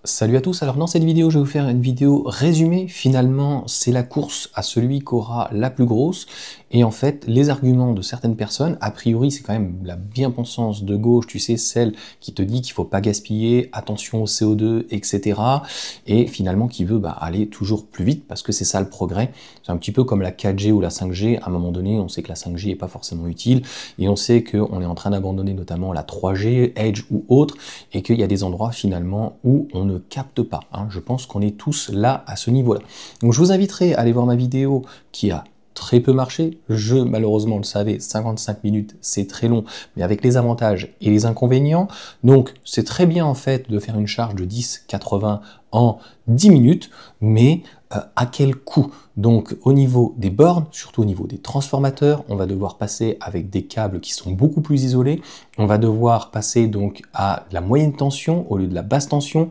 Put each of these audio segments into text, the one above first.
Salut à tous, alors dans cette vidéo je vais vous faire une vidéo résumée. Finalement c'est la course à celui qui aura la plus grosse, et en fait les arguments de certaines personnes, a priori c'est quand même la bien-pensance de gauche, tu sais, celle qui te dit qu'il faut pas gaspiller, attention au CO2, etc. Et finalement qui veut aller toujours plus vite parce que c'est ça le progrès. C'est un petit peu comme la 4G ou la 5G, à un moment donné on sait que la 5G est pas forcément utile, et on sait qu'on est en train d'abandonner notamment la 3G, Edge ou autre, et qu'il y a des endroits finalement où on ne capte pas. Je pense qu'on est tous là à ce niveau-là. Donc je vous inviterai à aller voir ma vidéo qui a très peu marché. Malheureusement, le savez, 55 minutes, c'est très long, mais avec les avantages et les inconvénients. Donc c'est très bien en fait de faire une charge de 10-80 en 10 minutes, mais à quel coût? Donc au niveau des bornes, surtout au niveau des transformateurs, on va devoir passer avec des câbles qui sont beaucoup plus isolés. On va devoir passer donc à la moyenne tension au lieu de la basse tension.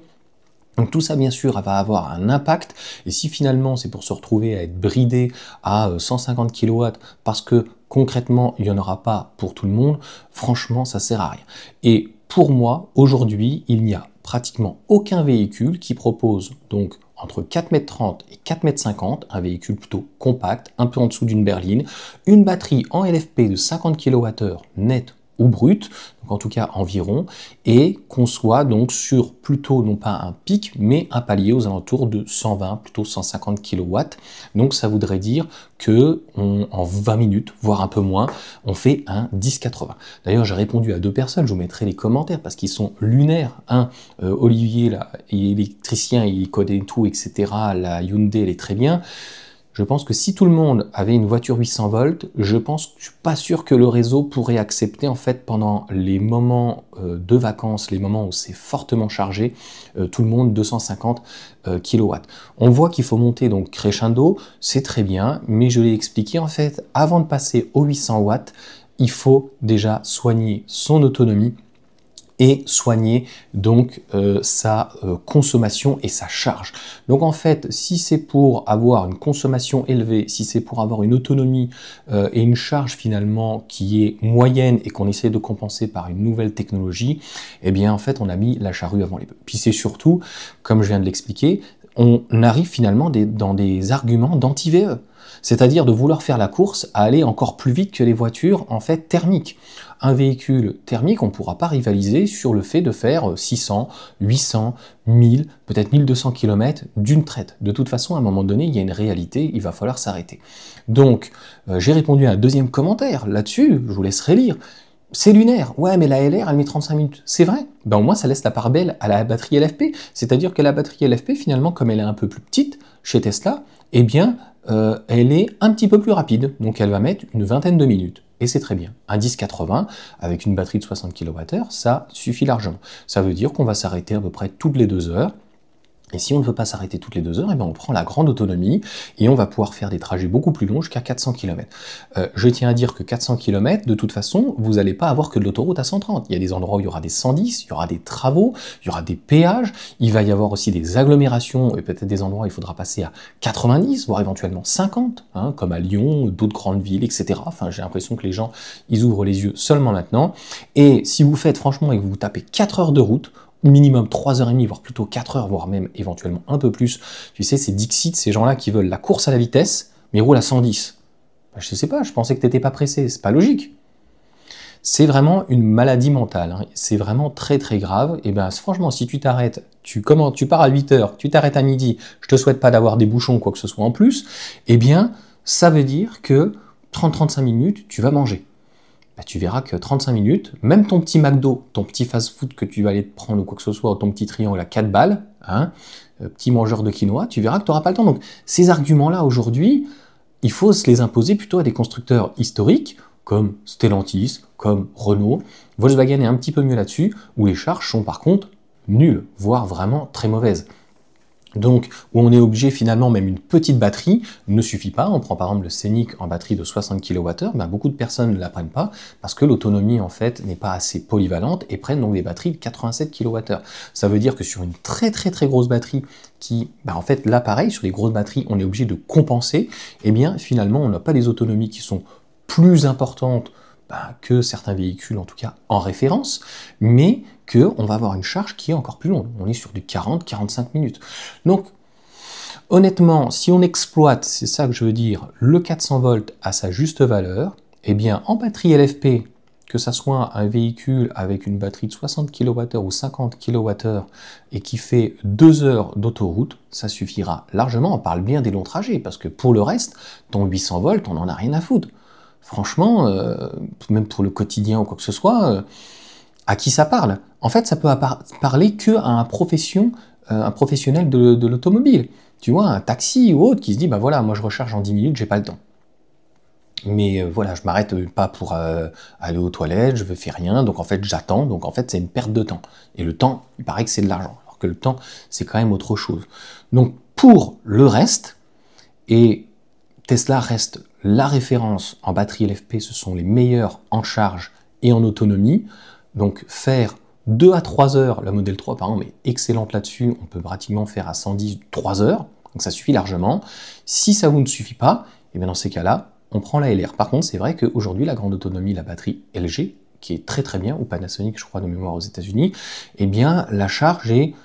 Donc tout ça, bien sûr, va avoir un impact, et si finalement c'est pour se retrouver à être bridé à 150 kW parce que concrètement il n'y en aura pas pour tout le monde, franchement ça sert à rien. Et pour moi, aujourd'hui, il n'y a pratiquement aucun véhicule qui propose donc entre 4,30 m et 4,50 m, un véhicule plutôt compact, un peu en dessous d'une berline, une batterie en LFP de 50 kWh net ou brut, donc en tout cas environ, et qu'on soit donc sur plutôt non pas un pic, mais un palier aux alentours de 120, plutôt 150 kW. Donc ça voudrait dire que en 20 minutes, voire un peu moins, on fait un 1080. D'ailleurs, j'ai répondu à 2 personnes, je vous mettrai les commentaires parce qu'ils sont lunaires. Olivier, là, il est électricien, il code et tout, etc. La Hyundai, elle est très bien. Je pense que si tout le monde avait une voiture 800 volts, je suis pas sûr que le réseau pourrait accepter en fait pendant les moments de vacances, les moments où c'est fortement chargé, tout le monde 250 kW. On voit qu'il faut monter donc crescendo, c'est très bien, mais je l'ai expliqué en fait, avant de passer aux 800 watts, il faut déjà soigner son autonomie et soigner donc sa consommation et sa charge. Donc en fait, si c'est pour avoir une consommation élevée, si c'est pour avoir une autonomie et une charge finalement qui est moyenne et qu'on essaie de compenser par une nouvelle technologie, eh bien en fait on a mis la charrue avant les bœufs. Puis c'est surtout, comme je viens de l'expliquer, on arrive finalement dans des arguments d'anti-VE. C'est-à-dire de vouloir faire la course à aller encore plus vite que les voitures en fait thermiques. Un véhicule thermique, on ne pourra pas rivaliser sur le fait de faire 600, 800, 1000, peut-être 1200 km d'une traite. De toute façon, à un moment donné, il y a une réalité, il va falloir s'arrêter. Donc, j'ai répondu à un deuxième commentaire là-dessus, je vous laisserai lire. C'est lunaire, ouais, mais la LR, elle met 35 minutes. C'est vrai, au moins ça laisse la part belle à la batterie LFP. C'est-à-dire que la batterie LFP, finalement, comme elle est un peu plus petite chez Tesla, eh bien, elle est un petit peu plus rapide. Donc elle va mettre une vingtaine de minutes. Et c'est très bien. Un 1080 avec une batterie de 60 kWh, ça suffit largement. Ça veut dire qu'on va s'arrêter à peu près toutes les 2 heures. Et si on ne veut pas s'arrêter toutes les 2 heures, on prend la grande autonomie et on va pouvoir faire des trajets beaucoup plus longs jusqu'à 400 km. Je tiens à dire que 400 km, de toute façon, vous n'allez pas avoir que de l'autoroute à 130. Il y a des endroits où il y aura des 110, il y aura des travaux, il y aura des péages, il va y avoir aussi des agglomérations et peut-être des endroits où il faudra passer à 90, voire éventuellement 50, comme à Lyon, d'autres grandes villes, etc. Enfin, j'ai l'impression que les gens, ils ouvrent les yeux seulement maintenant. Et si vous faites franchement et que vous tapez 4 heures de route, minimum 3h30, voire plutôt 4 heures, voire même éventuellement un peu plus. Tu sais, c'est Dixit, ces gens-là qui veulent la course à la vitesse, mais roulent à 110. Je sais pas, je pensais que t'étais pas pressé, c'est pas logique. C'est vraiment une maladie mentale, c'est vraiment très très grave. Et franchement, si tu t'arrêtes, tu pars à 8h, tu t'arrêtes à midi, je te souhaite pas d'avoir des bouchons ou quoi que ce soit en plus, eh bien, ça veut dire que 30-35 minutes, tu vas manger. Tu verras que 35 minutes, même ton petit McDo, ton petit fast-food que tu vas aller te prendre ou quoi que ce soit, ou ton petit triangle à 4 balles, petit mangeur de quinoa, tu verras que tu n'auras pas le temps. Donc ces arguments-là, aujourd'hui, il faut se les imposer plutôt à des constructeurs historiques, comme Stellantis, comme Renault. Volkswagen est un petit peu mieux là-dessus, où les charges sont par contre nulles, voire vraiment très mauvaises. Donc, où on est obligé finalement, même une petite batterie ne suffit pas. On prend par exemple le Scénic en batterie de 60 kWh, beaucoup de personnes ne la prennent pas parce que l'autonomie en fait n'est pas assez polyvalente et prennent donc des batteries de 87 kWh. Ça veut dire que sur une très grosse batterie qui, en fait là pareil, sur les grosses batteries, on est obligé de compenser, et bien finalement on n'a pas des autonomies qui sont plus importantes que certains véhicules, en tout cas en référence, mais qu'on va avoir une charge qui est encore plus longue. On est sur du 40-45 minutes. Donc, honnêtement, si on exploite, c'est ça que je veux dire, le 400 volts à sa juste valeur, eh bien, en batterie LFP, que ça soit un véhicule avec une batterie de 60 kWh ou 50 kWh et qui fait 2 heures d'autoroute, ça suffira largement. On parle bien des longs trajets, parce que pour le reste, ton 800 volts, on n'en a rien à foutre. Franchement, même pour le quotidien ou quoi que ce soit, à qui ça parle? En fait, ça peut parler qu'à un professionnel de l'automobile. Tu vois, un taxi ou autre qui se dit, bah voilà, moi je recharge en 10 minutes, j'ai pas le temps. Mais voilà, je m'arrête pas pour aller aux toilettes, je ne fais rien, donc en fait j'attends, donc en fait c'est une perte de temps. Et le temps, il paraît que c'est de l'argent, alors que le temps, c'est quand même autre chose. Donc pour le reste, et Tesla reste la référence en batterie LFP, ce sont les meilleurs en charge et en autonomie, donc faire 2 à 3 heures, la Model 3 par exemple est excellente là-dessus, on peut pratiquement faire à 110 3 heures, donc ça suffit largement. Si ça vous ne suffit pas, et bien dans ces cas-là, on prend la LR. Par contre, c'est vrai qu'aujourd'hui, la grande autonomie, la batterie LG, qui est très très bien, ou Panasonic, je crois, de mémoire aux États-Unis, eh bien, la charge est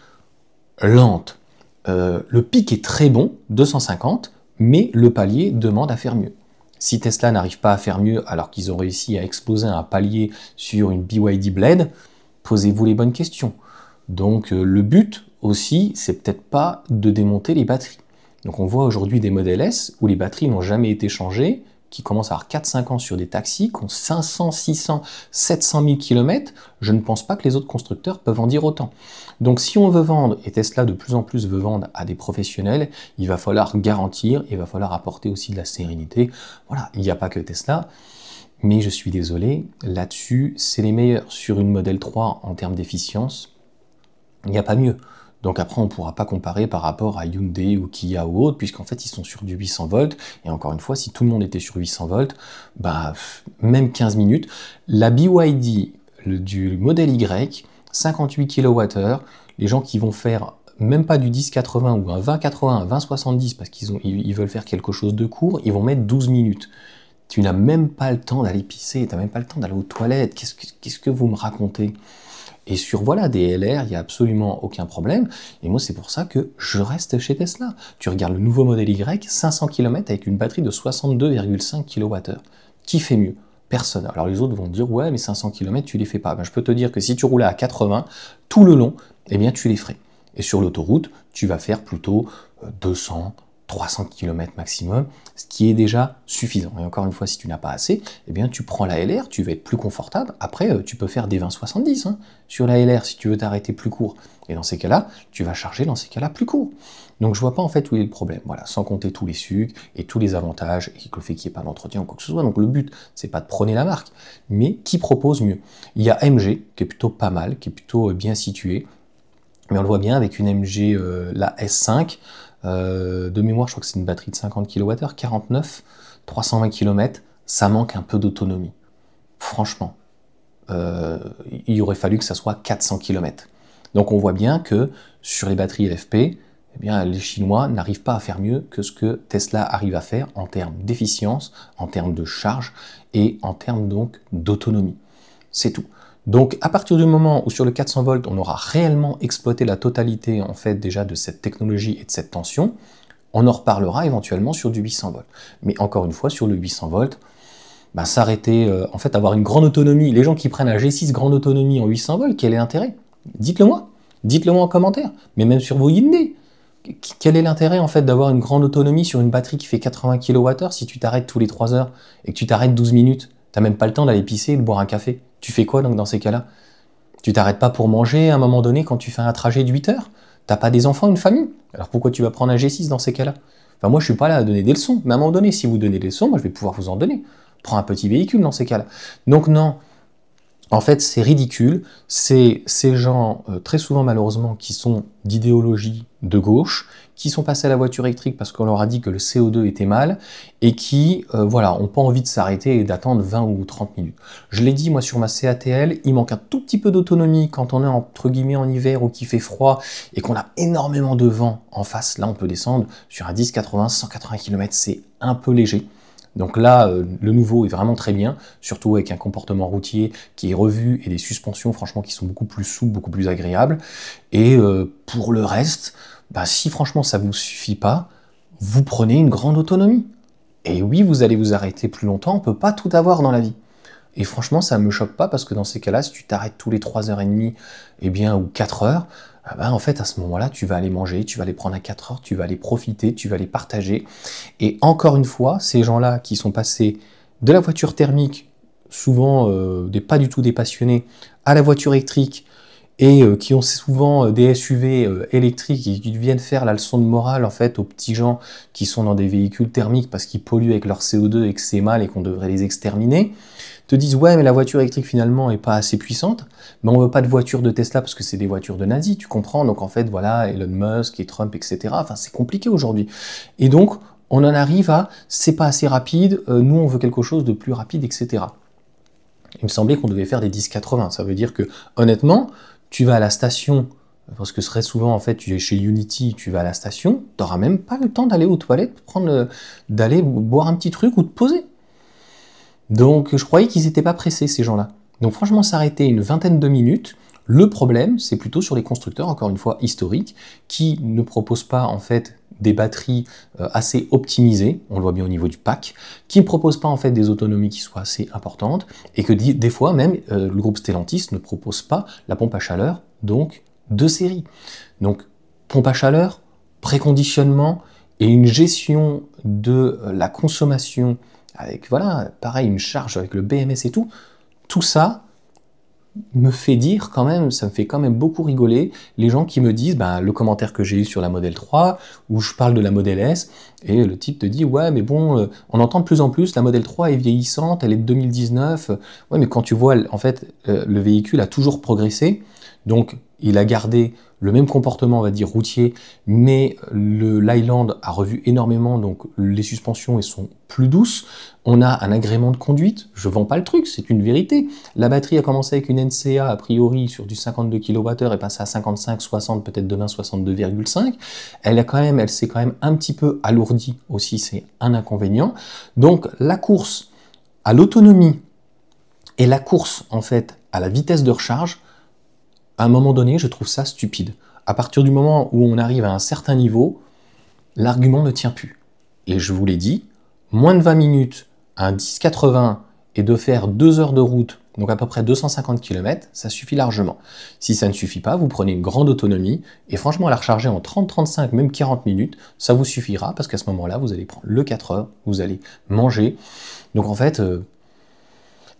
lente. Le pic est très bon, 250, mais le palier demande à faire mieux. Si Tesla n'arrive pas à faire mieux, alors qu'ils ont réussi à exploser un palier sur une BYD Blade, posez-vous les bonnes questions. Donc, le but aussi, c'est peut-être pas de démonter les batteries. Donc, on voit aujourd'hui des modèles S où les batteries n'ont jamais été changées, qui commencent à avoir 4-5 ans sur des taxis, qui ont 500, 600, 700 000 km, je ne pense pas que les autres constructeurs peuvent en dire autant. Donc si on veut vendre, et Tesla de plus en plus veut vendre à des professionnels, il va falloir garantir, il va falloir apporter aussi de la sérénité. Voilà, il n'y a pas que Tesla, mais je suis désolé, là-dessus, c'est les meilleurs sur une Model 3 en termes d'efficience, il n'y a pas mieux. Donc après, on ne pourra pas comparer par rapport à Hyundai ou Kia ou autre, puisqu'en fait, ils sont sur du 800 volts. Et encore une fois, si tout le monde était sur 800 volts, bah, même 15 minutes. La BYD du modèle Y, 58 kWh, les gens qui vont faire même pas du 10-80 ou un 20-80, un 20-70, parce qu'ils veulent faire quelque chose de court, ils vont mettre 12 minutes. Tu n'as même pas le temps d'aller pisser, tu n'as même pas le temps d'aller aux toilettes. Qu'est-ce que vous me racontez ? Et sur voilà, des LR, il n'y a absolument aucun problème. Et moi, c'est pour ça que je reste chez Tesla. Tu regardes le nouveau modèle Y, 500 km avec une batterie de 62,5 kWh. Qui fait mieux? Personne. Alors les autres vont dire, ouais, mais 500 km, tu les fais pas. Ben, je peux te dire que si tu roulais à 80, tout le long, eh bien, tu les ferais. Et sur l'autoroute, tu vas faire plutôt 200, 300 km maximum, ce qui est déjà suffisant. Et encore une fois, si tu n'as pas assez, eh bien tu prends la LR, tu vas être plus confortable. Après, tu peux faire des 20-70 sur la LR si tu veux t'arrêter plus court. Et dans ces cas-là, tu vas charger dans ces cas-là plus court. Donc je vois pas en fait où est le problème. Voilà, sans compter tous les sucres et tous les avantages et le fait qu'il n'y ait pas d'entretien ou quoi que ce soit. Donc le but, c'est pas de prôner la marque, mais qui propose mieux. Il y a MG qui est plutôt pas mal, qui est plutôt bien situé. Mais on le voit bien avec une MG, la S5, de mémoire, je crois que c'est une batterie de 50 kWh, 49, 320 km, ça manque un peu d'autonomie. Franchement, il aurait fallu que ça soit 400 km. Donc on voit bien que sur les batteries LFP, eh bien, les Chinois n'arrivent pas à faire mieux que ce que Tesla arrive à faire en termes d'efficience, en termes de charge et en termes donc d'autonomie. C'est tout. Donc à partir du moment où sur le 400 volts, on aura réellement exploité la totalité en fait déjà de cette technologie et de cette tension, on en reparlera éventuellement sur du 800 volts. Mais encore une fois, sur le 800 volts, bah, s'arrêter, en fait avoir une grande autonomie, les gens qui prennent un G6 grande autonomie en 800 volts, quel est l'intérêt? Dites-le moi. Dites-le moi en commentaire. Mais même sur vos Hyundai. Quel est l'intérêt en fait d'avoir une grande autonomie sur une batterie qui fait 80 kWh si tu t'arrêtes tous les 3 heures et que tu t'arrêtes 12 minutes? T'as même pas le temps d'aller pisser et de boire un café. Tu fais quoi donc dans ces cas-là? Tu t'arrêtes pas pour manger à un moment donné quand tu fais un trajet de 8 heures? T'as pas des enfants, une famille? Alors pourquoi tu vas prendre un G6 dans ces cas-là? Enfin moi je suis pas là à donner des leçons, mais à un moment donné, si vous donnez des leçons, moi je vais pouvoir vous en donner. Prends un petit véhicule dans ces cas-là. Donc non, en fait c'est ridicule, c'est ces gens, très souvent malheureusement, qui sont d'idéologie de gauche, qui sont passés à la voiture électrique parce qu'on leur a dit que le CO2 était mal, et qui, voilà, ont pas envie de s'arrêter et d'attendre 20 ou 30 minutes. Je l'ai dit, moi, sur ma CATL, il manque un tout petit peu d'autonomie quand on est, entre guillemets, en hiver ou qu'il fait froid, et qu'on a énormément de vent en face. Là, on peut descendre sur un 10, 80, 180 km, c'est un peu léger. Donc là, le nouveau est vraiment très bien, surtout avec un comportement routier qui est revu et des suspensions franchement qui sont beaucoup plus souples, beaucoup plus agréables. Et pour le reste, bah, si franchement ça vous suffit pas, vous prenez une grande autonomie. Et oui, vous allez vous arrêter plus longtemps, on peut pas tout avoir dans la vie. Et franchement, ça me choque pas parce que dans ces cas-là, si tu t'arrêtes tous les 3h30, eh bien, ou 4 heures, ah ben, en fait, à ce moment-là, tu vas aller manger, tu vas aller prendre à 4 heures, tu vas aller profiter, tu vas aller partager. Et encore une fois, ces gens-là qui sont passés de la voiture thermique, souvent pas du tout des passionnés, à la voiture électrique, et qui ont souvent des SUV électriques et qui viennent faire la leçon de morale en fait aux petits gens qui sont dans des véhicules thermiques parce qu'ils polluent avec leur CO2 et que c'est mal et qu'on devrait les exterminer, te disent ouais mais la voiture électrique finalement est pas assez puissante, mais on veut pas de voiture de Tesla parce que c'est des voitures de nazis, tu comprends, donc en fait voilà Elon Musk et Trump etc. Enfin c'est compliqué aujourd'hui et donc on en arrive à c'est pas assez rapide, nous on veut quelque chose de plus rapide etc. Il me semblait qu'on devait faire des 10-80, ça veut dire que honnêtement tu vas à la station, parce que très souvent, en fait, tu es chez Unity, tu vas à la station, tu n'auras même pas le temps d'aller aux toilettes, d'aller boire un petit truc ou te poser. Donc, je croyais qu'ils n'étaient pas pressés, ces gens-là. Donc, franchement, s'arrêter une vingtaine de minutes. Le problème, c'est plutôt sur les constructeurs, encore une fois, historiques, qui ne proposent pas, en fait, des batteries assez optimisées, on le voit bien au niveau du pack, qui ne proposent pas en fait des autonomies qui soient assez importantes, et que des fois même le groupe Stellantis ne propose pas la pompe à chaleur, donc de série. Donc pompe à chaleur, préconditionnement et une gestion de la consommation avec voilà, pareil, une charge avec le BMS et tout ça me fait dire quand même, ça me fait quand même beaucoup rigoler les gens qui me disent, ben, le commentaire que j'ai eu sur la Model 3, où je parle de la Model S, et le type te dit, ouais, mais bon, on entend de plus en plus, la Model 3 est vieillissante, elle est de 2019, ouais, mais quand tu vois, en fait, le véhicule a toujours progressé, donc il a gardé le même comportement, on va dire, routier, mais l'Highland a revu énormément, donc les suspensions elles sont plus douces. On a un agrément de conduite, je vends pas le truc, c'est une vérité. La batterie a commencé avec une NCA, a priori, sur du 52 kWh, est passée à 55, 60, peut-être demain 62,5. Elle s'est quand même un petit peu alourdie aussi, c'est un inconvénient. Donc la course à l'autonomie et la course, en fait, à la vitesse de recharge, à un moment donné, je trouve ça stupide. À partir du moment où on arrive à un certain niveau, l'argument ne tient plus. Et je vous l'ai dit, moins de 20 minutes, un 10-80 et de faire 2 heures de route, donc à peu près 250 km, ça suffit largement. Si ça ne suffit pas, vous prenez une grande autonomie et franchement, la recharger en 30, 35, même 40 minutes, ça vous suffira parce qu'à ce moment-là, vous allez prendre le 4 heures, vous allez manger. Donc en fait,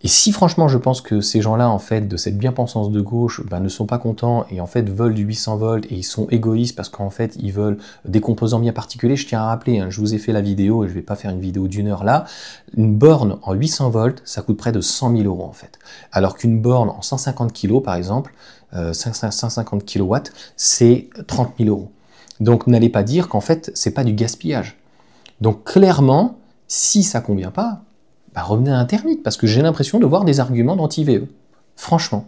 et si franchement je pense que ces gens-là, en fait, de cette bien-pensance de gauche, ben, ne sont pas contents et en fait veulent du 800 volts et ils sont égoïstes parce qu'en fait ils veulent des composants bien particuliers, je tiens à rappeler, hein, je vous ai fait la vidéo et je vais pas faire une vidéo d'1 heure là, une borne en 800 volts, ça coûte près de 100 000 € en fait. Alors qu'une borne en 150 kg par exemple, 150 kW, c'est 30 000 €. Donc n'allez pas dire qu'en fait c'est pas du gaspillage. Donc clairement, si ça convient pas, bah, revenez à un thermique, parce que j'ai l'impression de voir des arguments d'anti-VE. Franchement.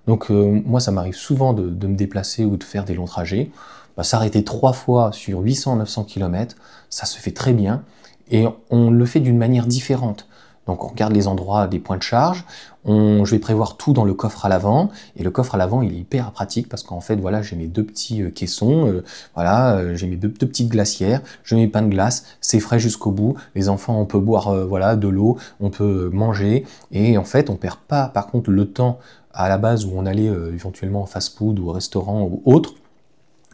Donc moi, ça m'arrive souvent de me déplacer ou de faire des longs trajets. Bah, s'arrêter 3 fois sur 800-900 km, ça se fait très bien. Et on le fait d'une manière différente. Donc on regarde les endroits, des points de charge, je vais prévoir tout dans le coffre à l'avant, et le coffre à l'avant il est hyper pratique parce qu'en fait voilà j'ai mes deux petits caissons, voilà j'ai mes deux petites glacières, je mets mes pains de glace, c'est frais jusqu'au bout, les enfants on peut boire voilà de l'eau, on peut manger, et en fait on perd pas par contre le temps à la base où on allait éventuellement en fast-food ou au restaurant ou autre,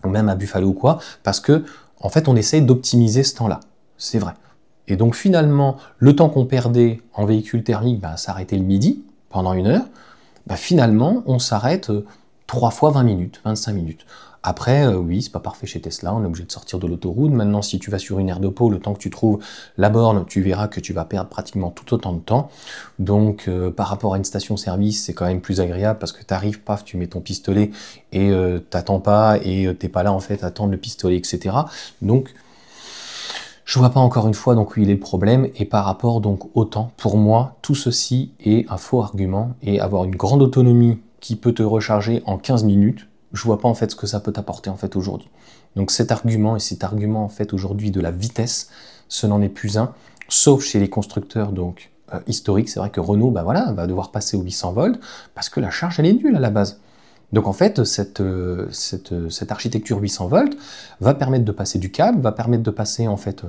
ou même à Buffalo ou quoi, parce que en fait on essaie d'optimiser ce temps-là, c'est vrai. Et donc finalement, le temps qu'on perdait en véhicule thermique, bah, s'arrêter le midi, pendant 1 heure, bah, finalement, on s'arrête 3 fois 20 minutes, 25 minutes. Après, oui, c'est pas parfait chez Tesla, on est obligé de sortir de l'autoroute. Maintenant, si tu vas sur une aire de pau, le temps que tu trouves la borne, tu verras que tu vas perdre pratiquement tout autant de temps. Donc, par rapport à une station-service, c'est quand même plus agréable parce que tu arrives, paf, tu mets ton pistolet et t'attends pas et t'es pas là en fait à attendre le pistolet, etc. Donc, je vois pas encore une fois donc où il est le problème, et par rapport donc au temps, pour moi, tout ceci est un faux argument, et avoir une grande autonomie qui peut te recharger en 15 minutes, je vois pas en fait ce que ça peut t'apporter en fait aujourd'hui. Donc cet argument en fait aujourd'hui de la vitesse, ce n'en est plus un. sauf chez les constructeurs donc historiques. C'est vrai que Renault, bah voilà, va devoir passer aux 800 volts parce que la charge elle est nulle à la base. Donc en fait, cette architecture 800 volts va permettre de passer du câble, va permettre de passer en fait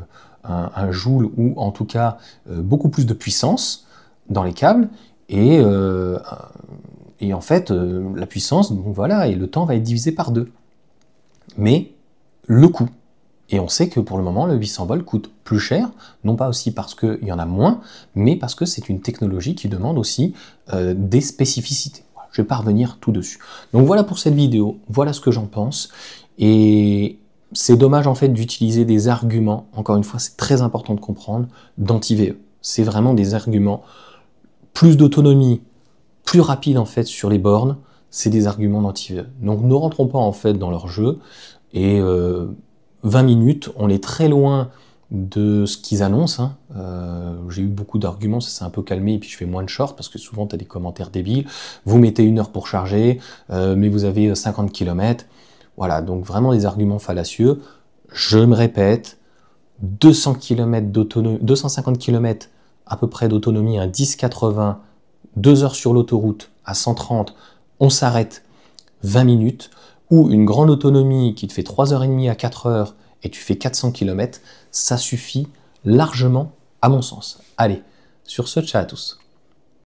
un joule ou en tout cas beaucoup plus de puissance dans les câbles et en fait la puissance, donc voilà, et le temps va être divisé par 2. Mais le coût. Et on sait que pour le moment, le 800 volts coûte plus cher, non pas aussi parce qu'il y en a moins, mais parce que c'est une technologie qui demande aussi des spécificités. Voilà, je vais pas revenir tout dessus. Donc voilà pour cette vidéo, voilà ce que j'en pense. Et c'est dommage en fait d'utiliser des arguments, encore une fois c'est très important de comprendre, d'anti-VE. C'est vraiment des arguments, plus d'autonomie, plus rapide en fait sur les bornes, c'est des arguments d'anti-VE. Donc ne rentrons pas en fait dans leur jeu, et 20 minutes, on est très loin de ce qu'ils annoncent. J'ai eu beaucoup d'arguments, ça s'est un peu calmé, et puis je fais moins de short, parce que souvent tu as des commentaires débiles. Vous mettez 1 heure pour charger, mais vous avez 50 km. Voilà, donc vraiment des arguments fallacieux. Je me répète, 200 km d'autonomie, 250 km à peu près d'autonomie, un 10-80, 2 heures sur l'autoroute, à 130, on s'arrête 20 minutes, ou une grande autonomie qui te fait 3h30 à 4 heures et tu fais 400 km, ça suffit largement à mon sens. Allez, sur ce, ciao à tous.